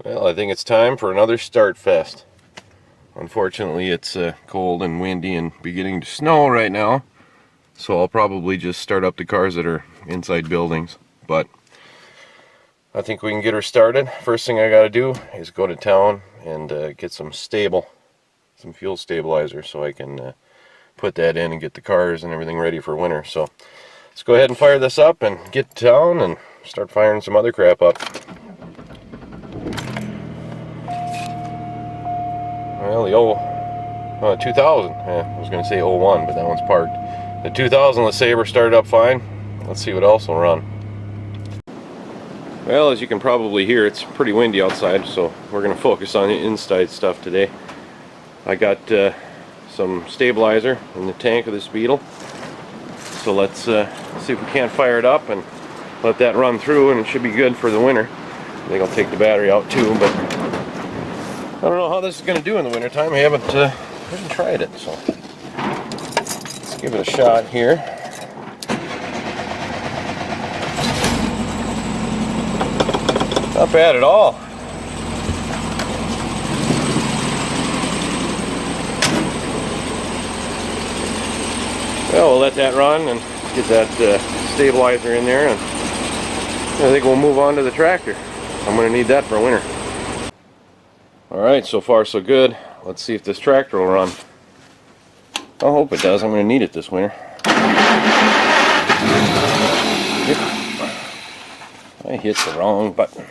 Well, I think it's time for another Startfest. Unfortunately, it's cold and windy and beginning to snow right now, so I'll probably just start up the cars that are inside buildings. But I think we can get her started. First thing I gotta do is go to town and get some fuel stabilizer, so I can put that in and get the cars and everything ready for winter. So let's go ahead and fire this up and get to town and start firing some other crap up. Well, the 2000, I was going to say 01, but that one's parked. The 2000 Lesabre started up fine. Let's see what else will run. Well, as you can probably hear, it's pretty windy outside, so we're going to focus on the inside stuff today. I got some stabilizer in the tank of this Beetle, so let's see if we can't fire it up and let that run through, and it should be good for the winter. I think I'll take the battery out too, but I don't know how this is going to do in the wintertime. I haven't tried it, so let's give it a shot here. Not bad at all. Well, we'll let that run and get that stabilizer in there, and I think we'll move on to the tractor. I'm going to need that for winter. Alright, so far so good. Let's see if this tractor will run. I hope it does. I'm going to need it this winter. Yep. I hit the wrong button.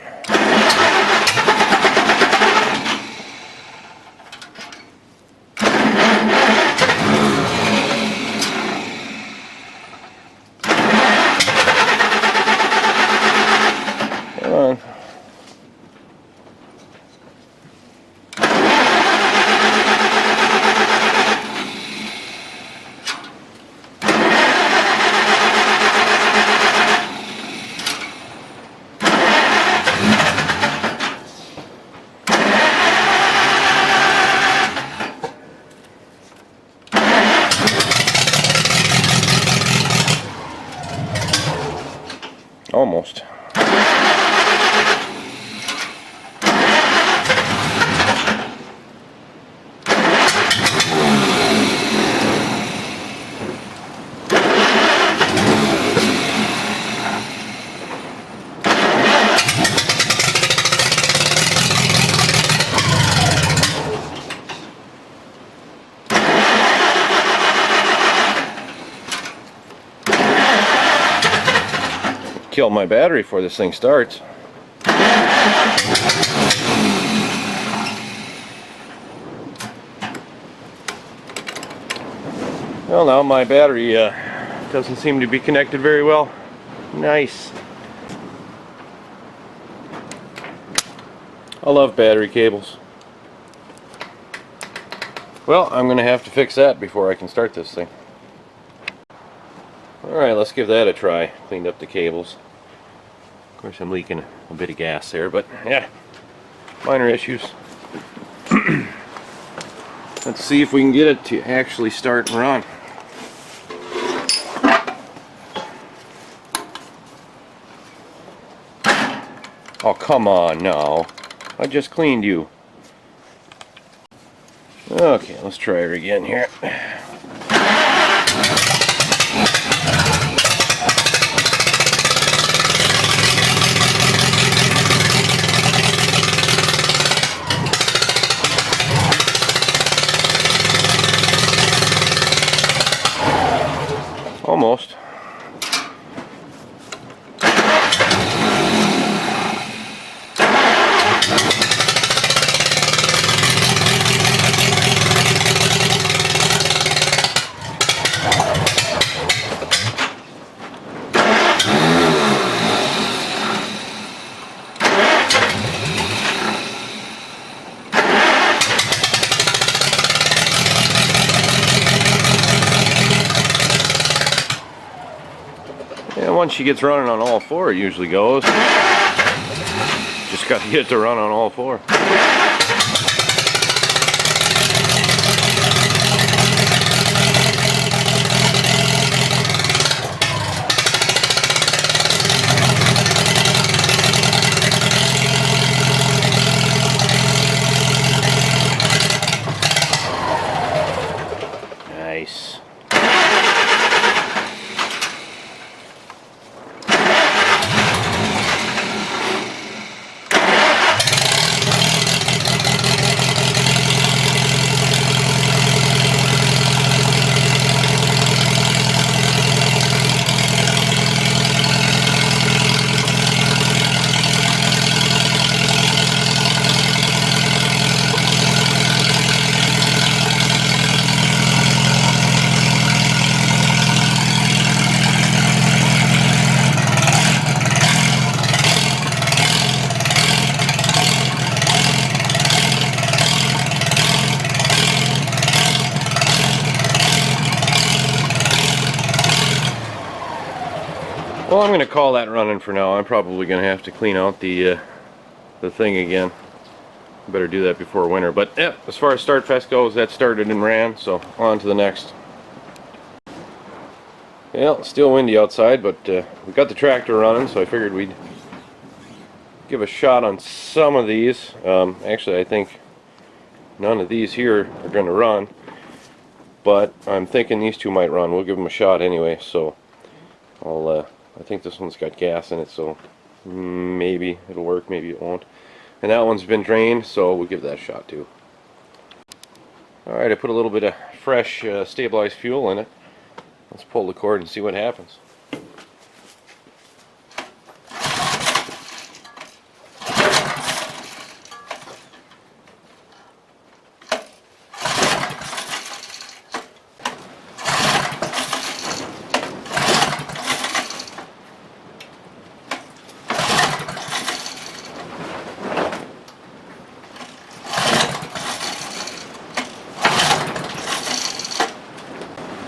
Come on. Almost. Kill my battery before this thing starts. Well, now my battery doesn't seem to be connected very well. Nice. I love battery cables. Well, I'm going to have to fix that before I can start this thing. Alright, let's give that a try. Cleaned up the cables. Of course, I'm leaking a bit of gas there, but yeah, minor issues. Let's see if we can get it to actually start and run. Oh, come on now. I just cleaned you. Okay, let's try her again here. Almost. Once she gets running on all four, it usually goes. Just got to get it to run on all four. Well, I'm going to call that running for now. I'm probably going to have to clean out the thing again. Better do that before winter. But yeah, as far as Startfest goes, that started and ran, so on to the next. Well, it's still windy outside, but we got the tractor running, so I figured we'd give a shot on some of these. Actually, I think none of these here are going to run, but I'm thinking these two might run. We'll give them a shot anyway. So I think this one's got gas in it, so maybe it'll work, maybe it won't. And that one's been drained, so we'll give that a shot too. Alright, I put a little bit of fresh stabilized fuel in it. Let's pull the cord and see what happens.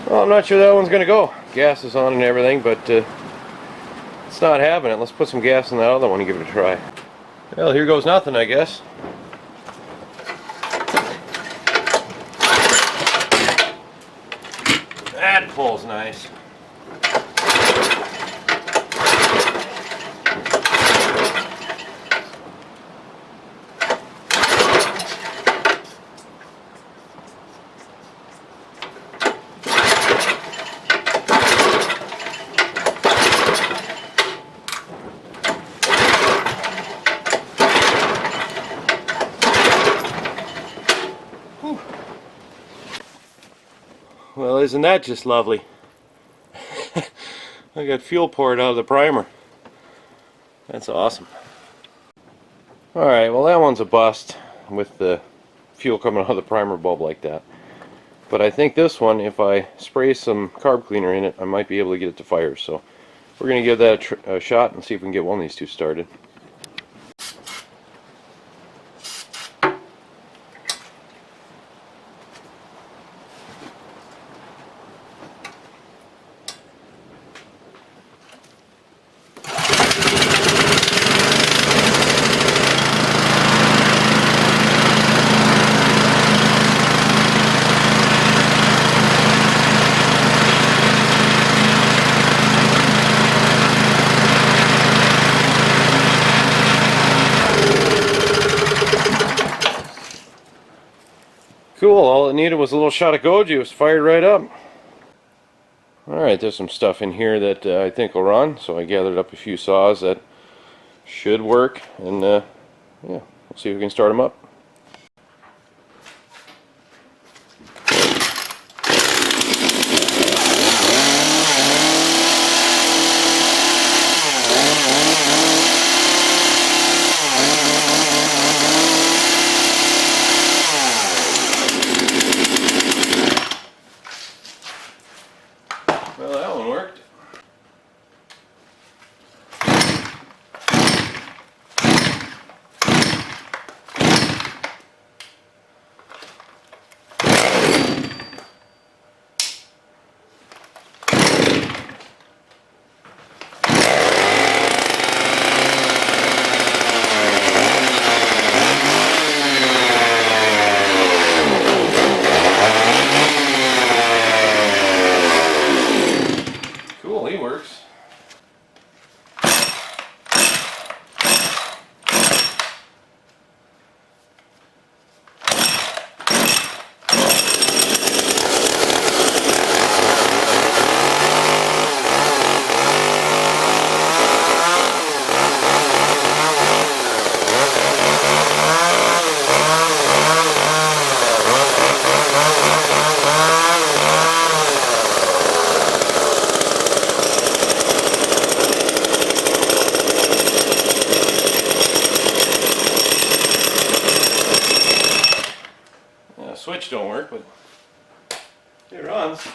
Well, I'm not sure that one's going to go. Gas is on and everything, but it's not having it. Let's put some gas in that other one and give it a try. Well, here goes nothing, I guess. That pulls nice. Well, isn't that just lovely? I got fuel poured out of the primer. That's awesome. Alright, well that one's a bust with the fuel coming out of the primer bulb like that. But I think this one, if I spray some carb cleaner in it, I might be able to get it to fire. So we're going to give that a shot and see if we can get one of these two started. Cool, all it needed was a little shot of goji. It was fired right up. Alright, there's some stuff in here that I think will run, so I gathered up a few saws that should work, and yeah, we'll see if we can start them up. Well, that one worked. Cool, he works. Switch don't work, but it runs.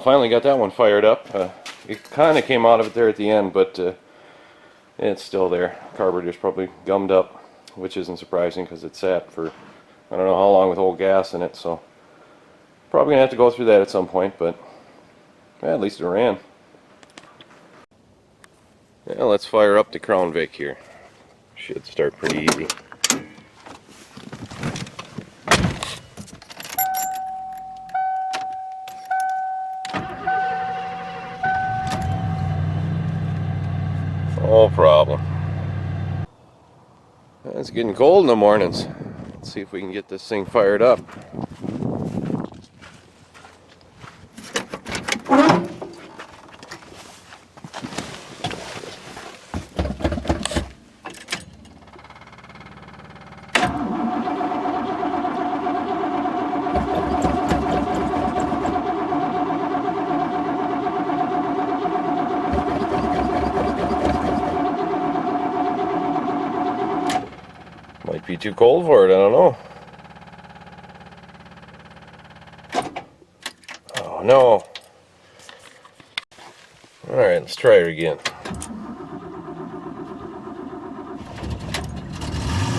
finally got that one fired up. It kind of came out of it there at the end, but it's still there. Carburetor's probably gummed up, which isn't surprising because it sat for I don't know how long with old gas in it, so probably gonna have to go through that at some point, but at least it ran. Yeah, let's fire up the Crown Vic here. Should start pretty easy. No problem. It's getting cold in the mornings. Let's see if we can get this thing fired up. Might be too cold for it, I don't know. Oh no. Alright, let's try it again.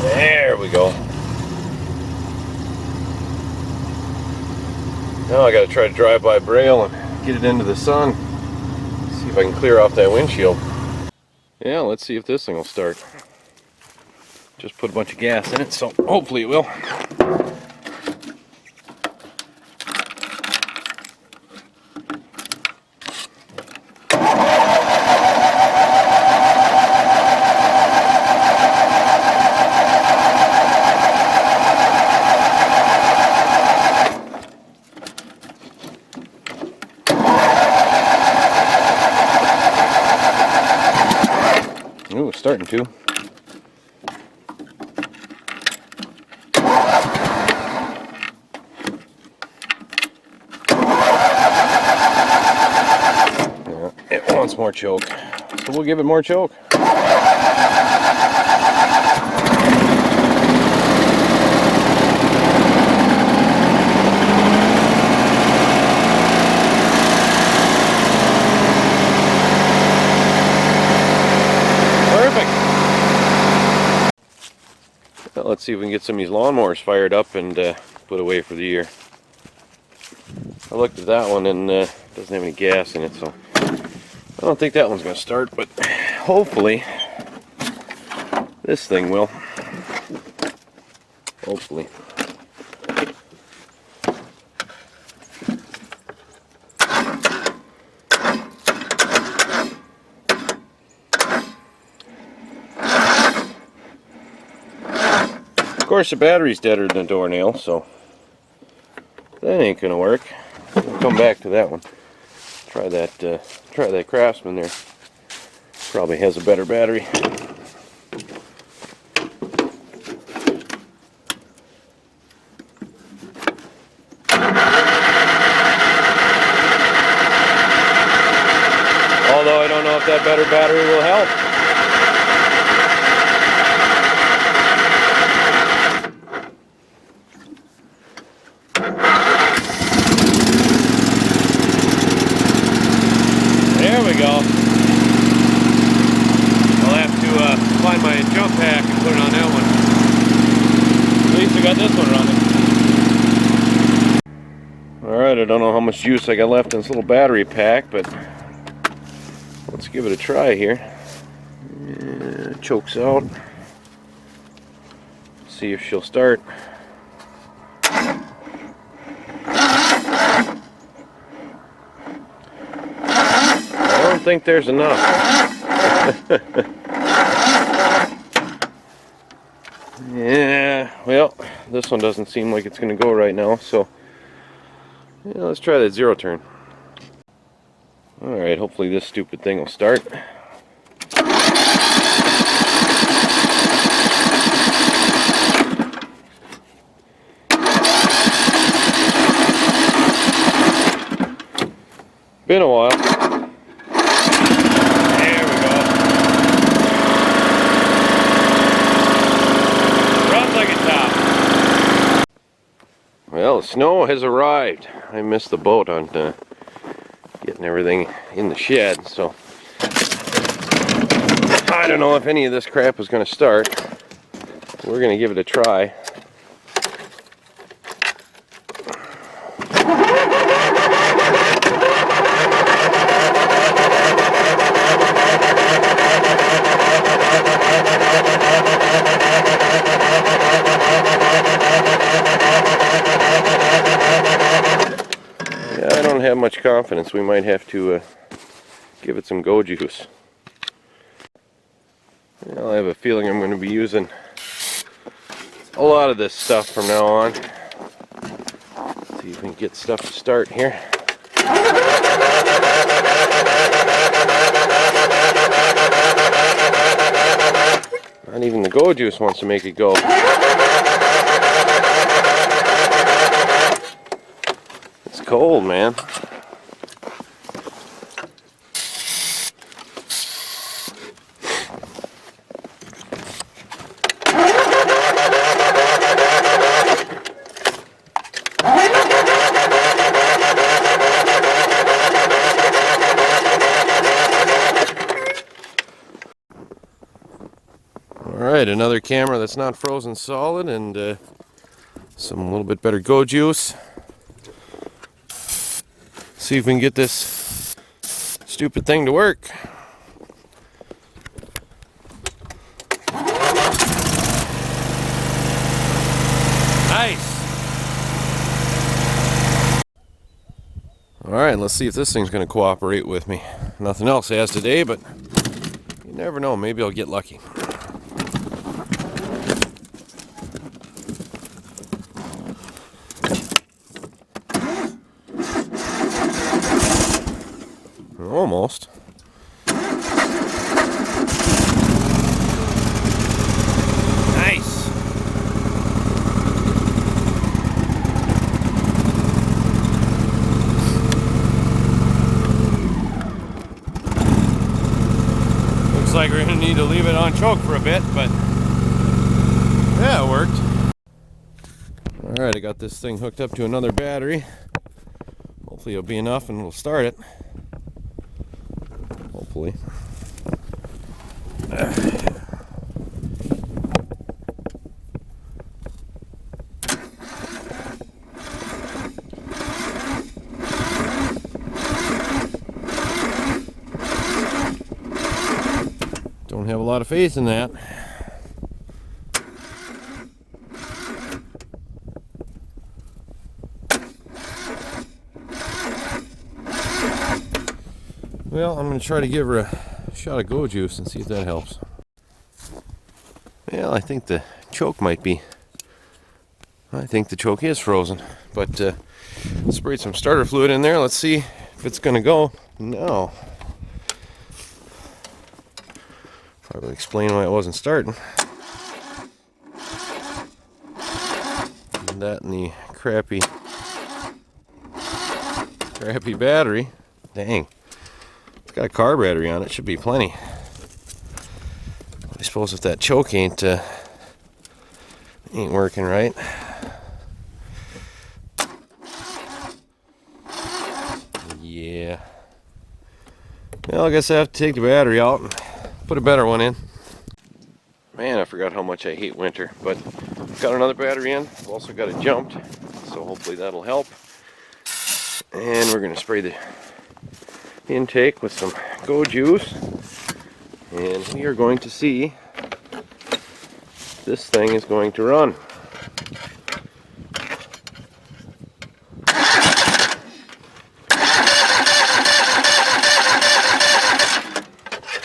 There we go. Now I gotta try to drive by Braille and get it into the sun. See if I can clear off that windshield. Yeah, let's see if this thing will start. Just put a bunch of gas in it, so hopefully it will. Ooh, it's starting to. It wants more choke, so we'll give it more choke. Perfect. Well, let's see if we can get some of these lawnmowers fired up and put away for the year. I looked at that one and it doesn't have any gas in it, so I don't think that one's going to start, but hopefully this thing will. Hopefully. Of course, the battery's deader than a doornail, so that ain't going to work. We'll come back to that one. Try that Craftsman there. Probably has a better battery. Although I don't know if that better battery will help. There we go. I'll have to find my jump pack and put it on that one. At least I got this one running. Alright, I don't know how much juice I got left in this little battery pack, but let's give it a try here. Yeah, chokes out. See if she'll start. I don't think there's enough. Yeah, well, this one doesn't seem like it's going to go right now, so yeah, let's try that zero turn. Alright, hopefully this stupid thing will start. Been a while. There we go. Runs like a top. Well, snow has arrived. I missed the boat on getting everything in the shed. So I don't know if any of this crap is going to start. We're going to give it a try. I don't have much confidence. We might have to give it some go juice. Well, I have a feeling I'm going to be using a lot of this stuff from now on. Let's see if we can get stuff to start here. Not even the go juice wants to make it go. It's cold, man. Alright, another camera that's not frozen solid, and some little bit better go juice. See if we can get this stupid thing to work. Nice! Alright, let's see if this thing's going to cooperate with me. Nothing else has today, but you never know, maybe I'll get lucky. Almost. Nice. Looks like we're going to need to leave it on choke for a bit, but yeah, it worked. Alright, I got this thing hooked up to another battery. Hopefully it'll be enough and we'll start it. Hopefully. Don't have a lot of faith in that. Well, I'm going to try to give her a shot of go juice and see if that helps. Well, I think the choke might be. I think the choke is frozen. But sprayed some starter fluid in there. Let's see if it's going to go. No. Probably explain why it wasn't starting. And that and the crappy battery. Dang. Got a car battery on it, should be plenty. I suppose if that choke ain't working right. Yeah. Well, I guess I have to take the battery out and put a better one in. Man, I forgot how much I hate winter, but got another battery in. I've also got it jumped, so hopefully that'll help. And we're gonna spray the intake with some go juice, and we are going to see if this thing is going to run.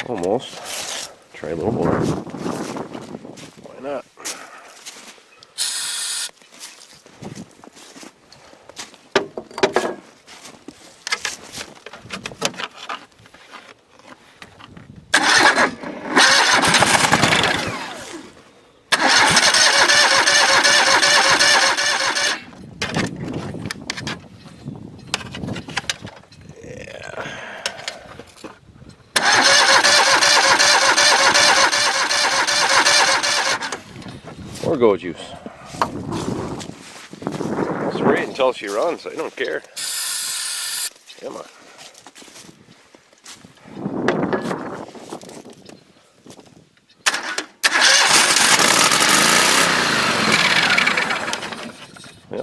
Almost. Try a little more. Why not? Or go juice. I'll spray it until she runs. I don't care. Come on.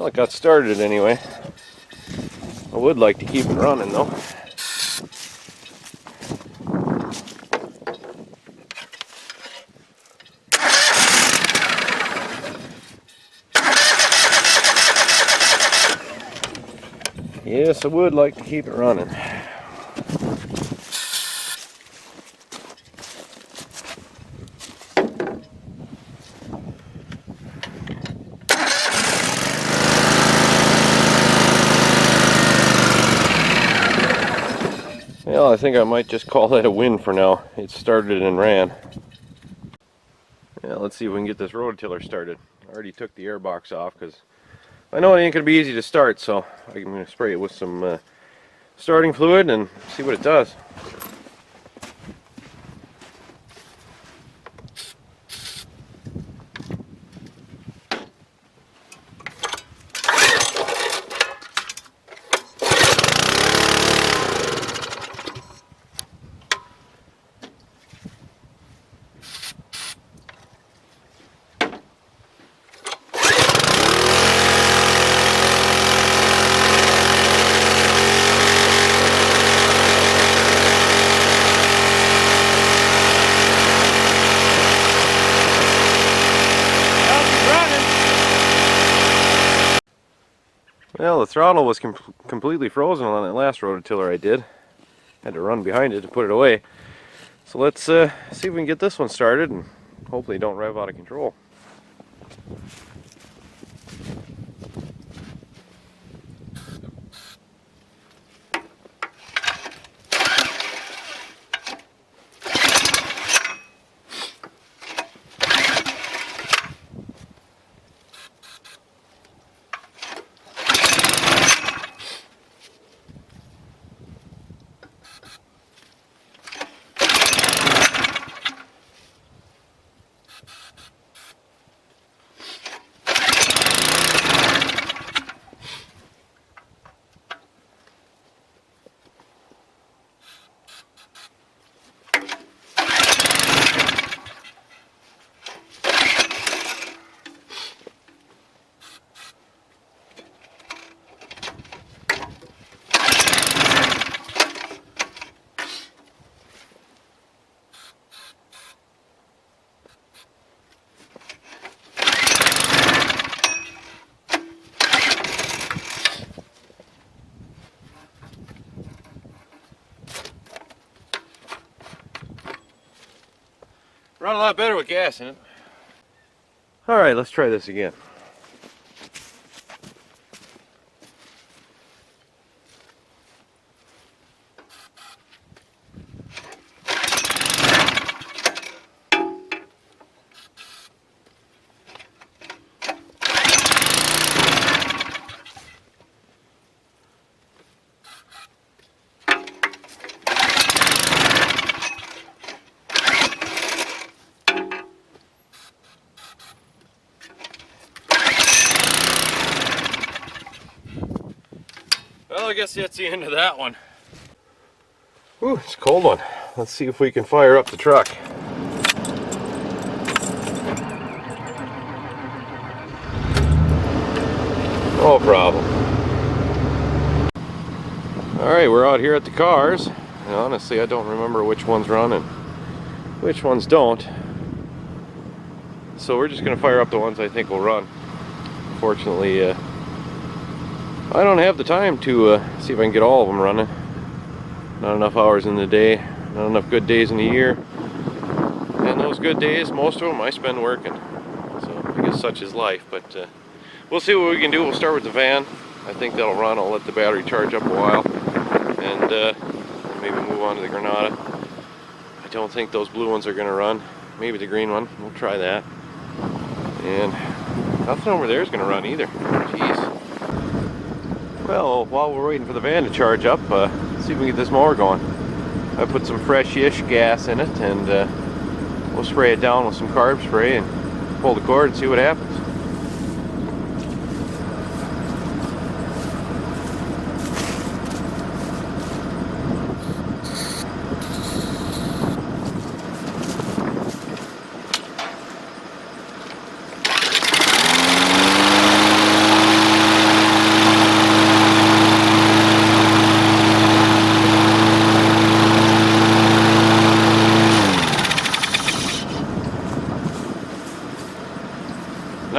Well, it got started anyway. I would like to keep it running though. Yes, I would like to keep it running. Well, I think I might just call that a win for now. It started and ran. Yeah, let's see if we can get this rototiller started. I already took the air box off because I know it ain't going to be easy to start, so I'm going to spray it with some starting fluid and see what it does. Well, the throttle was completely frozen on that last rototiller I did. Had to run behind it to put it away. So let's see if we can get this one started and hopefully don't rev out of control. Run a lot better with gas in it. Alright, let's try this again. Well, I guess that's the end of that one. Ooh, it's a cold one. Let's see if we can fire up the truck. No problem. Alright, we're out here at the cars. And honestly, I don't remember which ones run and which ones don't. So we're just going to fire up the ones I think will run. Fortunately, I don't have the time to see if I can get all of them running. Not enough hours in the day, not enough good days in the year. And those good days, most of them I spend working. So I guess such is life, but we'll see what we can do. We'll start with the van. I think that'll run. I'll let the battery charge up a while and maybe move on to the Granada. I don't think those blue ones are going to run. Maybe the green one. We'll try that. And nothing over there is going to run either. Jeez. Well, while we're waiting for the van to charge up, see if we can get this mower going. I put some fresh-ish gas in it, and we'll spray it down with some carb spray and pull the cord and see what happens.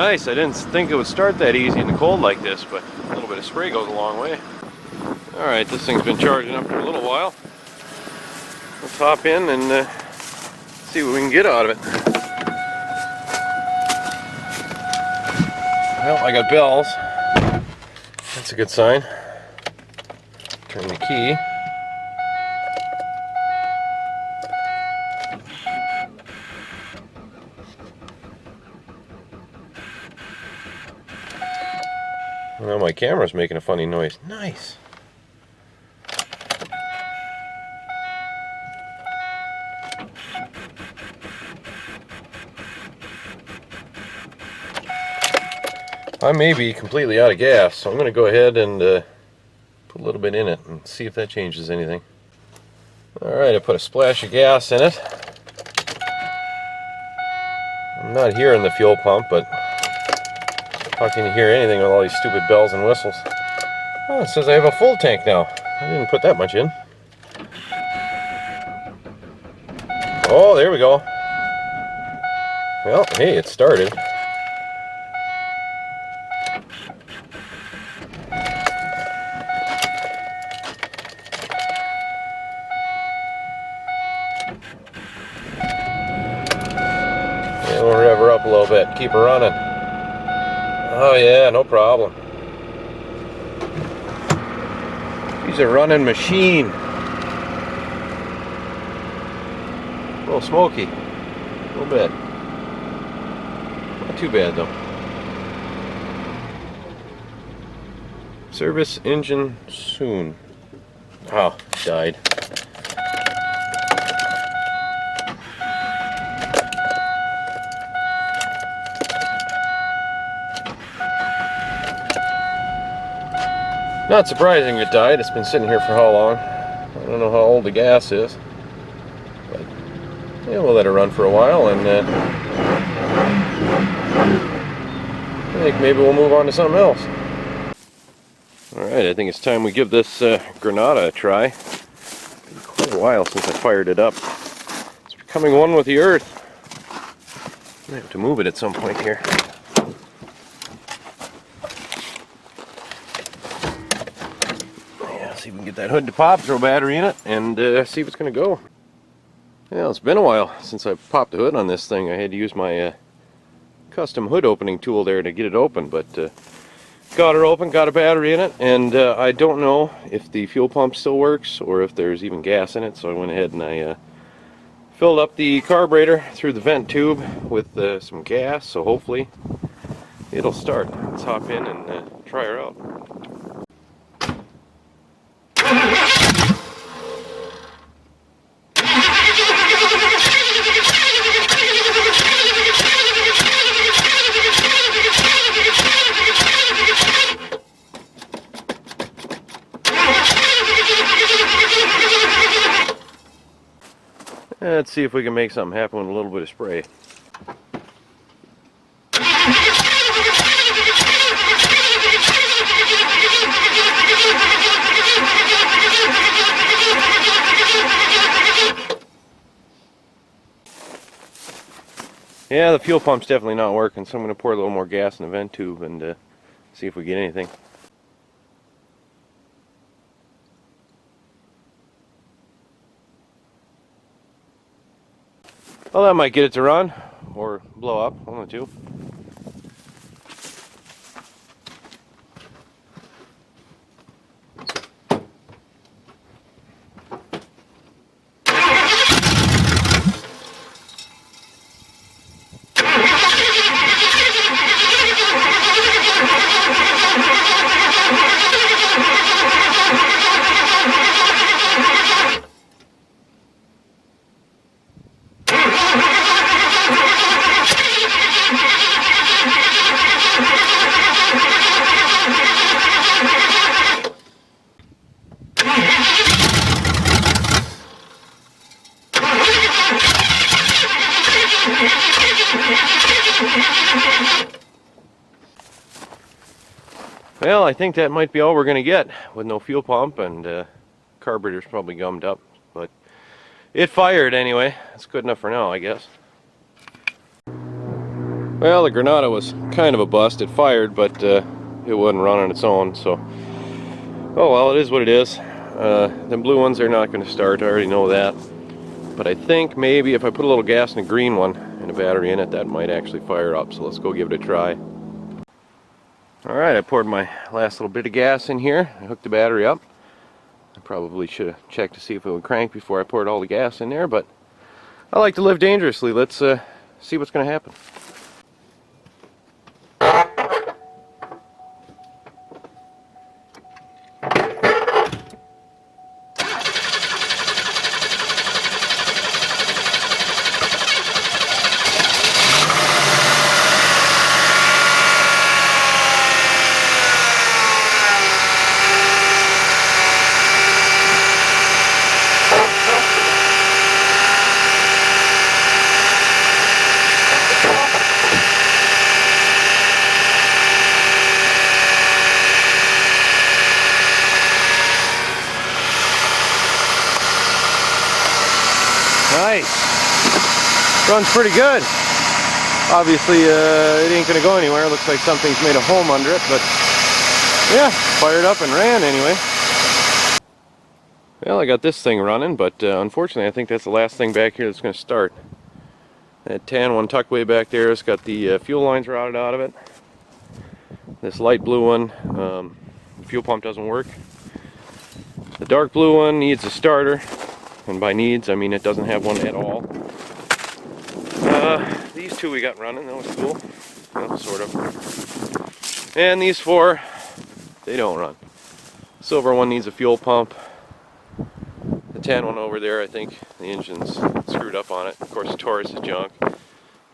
nice. I didn't think it would start that easy in the cold like this, but a little bit of spray goes a long way. Alright, this thing's been charging up for a little while. Let's hop in and see what we can get out of it. Well, I got bells. That's a good sign. Turn the key. Well, my camera's making a funny noise. Nice. I may be completely out of gas, so I'm going to go ahead and put a little bit in it and see if that changes anything. Alright, I put a splash of gas in it. I'm not hearing the fuel pump, but how can you hear anything with all these stupid bells and whistles? Oh, it says I have a full tank now. I didn't put that much in. Oh, there we go. Well, hey, it started. Yeah, we'll rev her up a little bit, keep her running. Oh yeah, no problem. She's a running machine. A little smoky, a little bit. Not too bad though. Service engine soon. Oh, died. Not surprising it died. It's been sitting here for how long? I don't know how old the gas is. But yeah, we'll let it run for a while and I think maybe we'll move on to something else. Alright, I think it's time we give this Granada a try. It's been quite a while since I fired it up. It's becoming one with the earth. I have to move it at some point here. See if we can get that hood to pop, throw a battery in it, and see if it's going to go. Yeah, it's been a while since I popped the hood on this thing. I had to use my custom hood opening tool there to get it open, but got her open, got a battery in it, and I don't know if the fuel pump still works or if there's even gas in it, so I went ahead and I filled up the carburetor through the vent tube with some gas, so hopefully it'll start. Let's hop in and try her out. Let's see if we can make something happen with a little bit of spray. Yeah, the fuel pump's definitely not working, so I'm going to pour a little more gas in the vent tube and see if we get anything. Well, that might get it to run, or blow up, one of the two. Well, I think that might be all we're going to get with no fuel pump, and carburetor's probably gummed up, but it fired anyway. That's good enough for now, I guess. Well, the Granada was kind of a bust. It fired, but it wouldn't run on its own, so oh well, it is what it is. Them blue ones are not going to start, I already know that. But I think maybe if I put a little gas in a green one and a battery in it, that might actually fire up, so let's go give it a try. Alright, I poured my last little bit of gas in here. I hooked the battery up. I probably should have checked to see if it would crank before I poured all the gas in there, but I like to live dangerously. Let's see what's going to happen. Nice. Runs pretty good. Obviously, it ain't gonna go anywhere. Looks like something's made a home under it, but yeah, fired up and ran anyway. Well, I got this thing running, but unfortunately, I think that's the last thing back here that's gonna start. That tan one tucked way back there has got the fuel lines routed out of it. This light blue one, the fuel pump doesn't work. The dark blue one needs a starter. And by needs, I mean it doesn't have one at all. These two we got running, that was cool. Well, sort of. And these four, they don't run. Silver one needs a fuel pump. The tan one over there, I think the engine's screwed up on it. Of course, the Taurus is junk.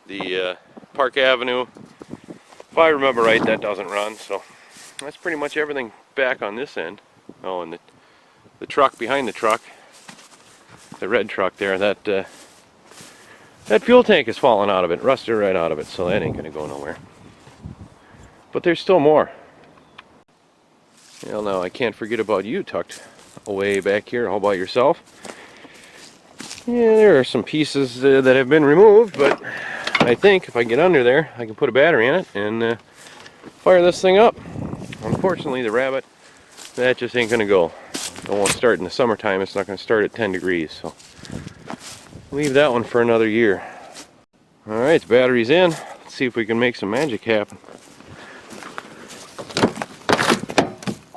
The Park Avenue, if I remember right, that doesn't run. So that's pretty much everything back on this end. Oh, and the truck behind the truck, the red truck there, that fuel tank is falling out of it, rusted right out of it, so that ain't gonna go nowhere. But there's still more. Well, now I can't forget about you tucked away back here all by yourself. Yeah, there are some pieces that have been removed, but I think if I get under there, I can put a battery in it and fire this thing up. Unfortunately, the Rabbit, that just ain't gonna go. It won't start in the summertime. It's not going to start at 10 degrees, so leave that one for another year. Alright, the battery's in. Let's see if we can make some magic happen.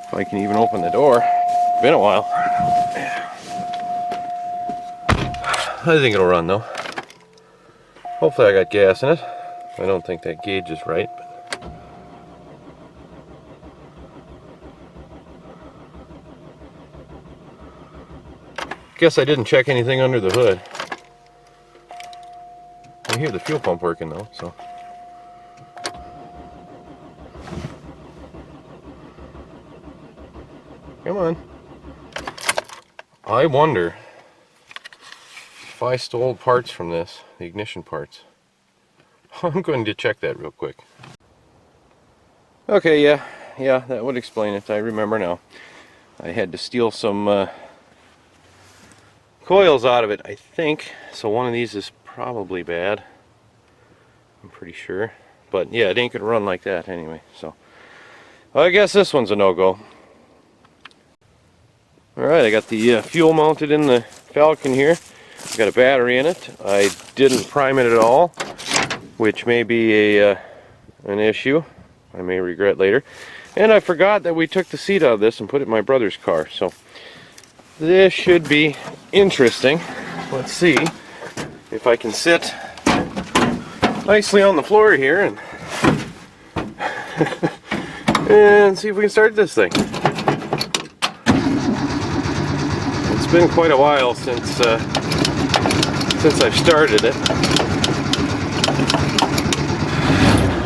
If I can even open the door. It's been a while. I think it'll run though. Hopefully I got gas in it. I don't think that gauge is right. Guess I didn't check anything under the hood. I hear the fuel pump working though, so. Come on. I wonder if I stole parts from this, the ignition parts. I'm going to check that real quick. Okay, yeah, that would explain it. I remember now. I had to steal some coils out of it, I think. So one of these is probably bad. I'm pretty sure. But yeah, it ain't gonna run like that anyway. So well, I guess this one's a no-go. Alright, I got the fuel mounted in the Falcon here. I got a battery in it. I didn't prime it at all, which may be an issue. I may regret later. And I forgot that we took the seat out of this and put it in my brother's car. So this should be interesting. Let's see if I can sit nicely on the floor here and see if we can start this thing. It's been quite a while since I've started it.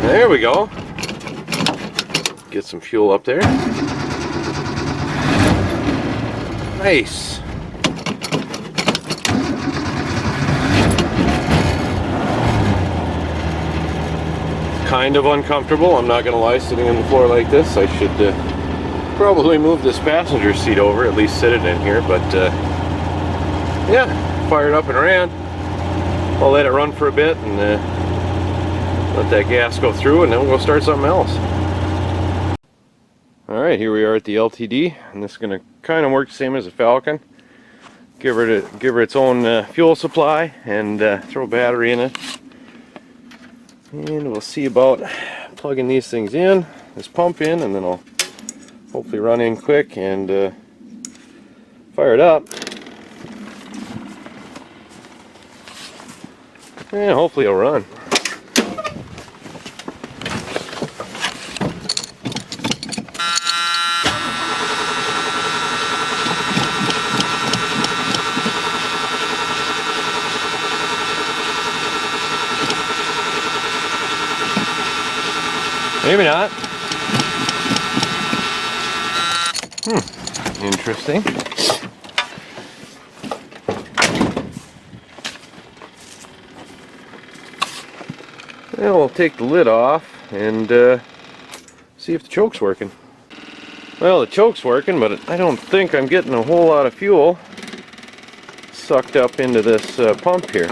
There we go. Get some fuel up there. Nice. Kind of uncomfortable, I'm not gonna lie, sitting on the floor like this. I should probably move this passenger seat over, at least sit it in here, but yeah, fired up and ran. I'll let it run for a bit and let that gas go through, and then we'll go start something else. Alright, here we are at the LTD, and this is going to kind of work the same as a Falcon. Give her its own fuel supply and throw a battery in it. And we'll see about plugging these things in, this pump in, and then I'll hopefully run in quick and fire it up. And hopefully it'll run. Maybe not. Interesting. Now we'll take the lid off and see if the choke's working. Well, the choke's working, but I don't think I'm getting a whole lot of fuel sucked up into this pump here.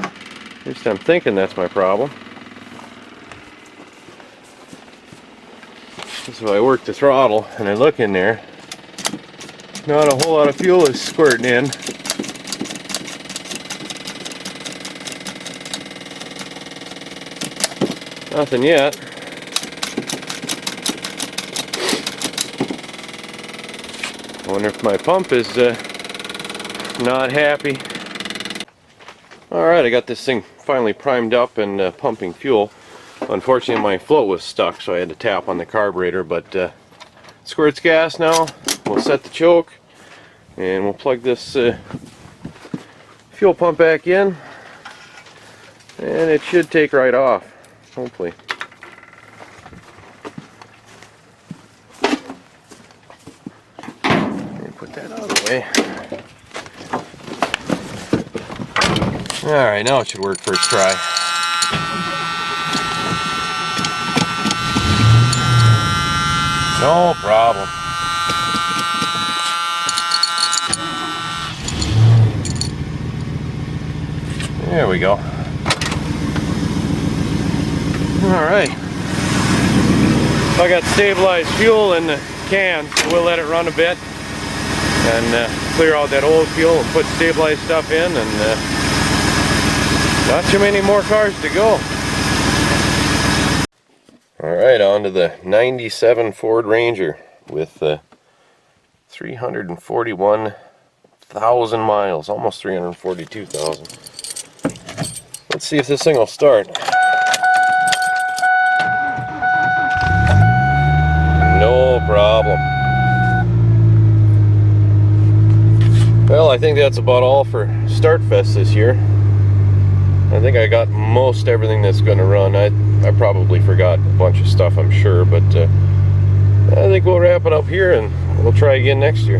At least I'm thinking that's my problem. So I work the throttle and I look in there. Not a whole lot of fuel is squirting in. Nothing yet. I wonder if my pump is not happy. Alright, I got this thing finally primed up and pumping fuel. Unfortunately, my float was stuck, so I had to tap on the carburetor, but squirts gas now. We'll set the choke, and we'll plug this fuel pump back in, and it should take right off, hopefully. Let me put that out of the way. Alright, now it should work first try. No problem. There we go. Alright. I got stabilized fuel in the can, so we'll let it run a bit and clear out that old fuel and put stabilized stuff in, and not too many more cars to go. Alright, on to the 97 Ford Ranger with 341,000 miles, almost 342,000. Let's see if this thing will start. No problem. Well, I think that's about all for Startfest this year. I think I got most everything that's going to run. I probably forgot a bunch of stuff, I'm sure, but I think we'll wrap it up here and we'll try again next year.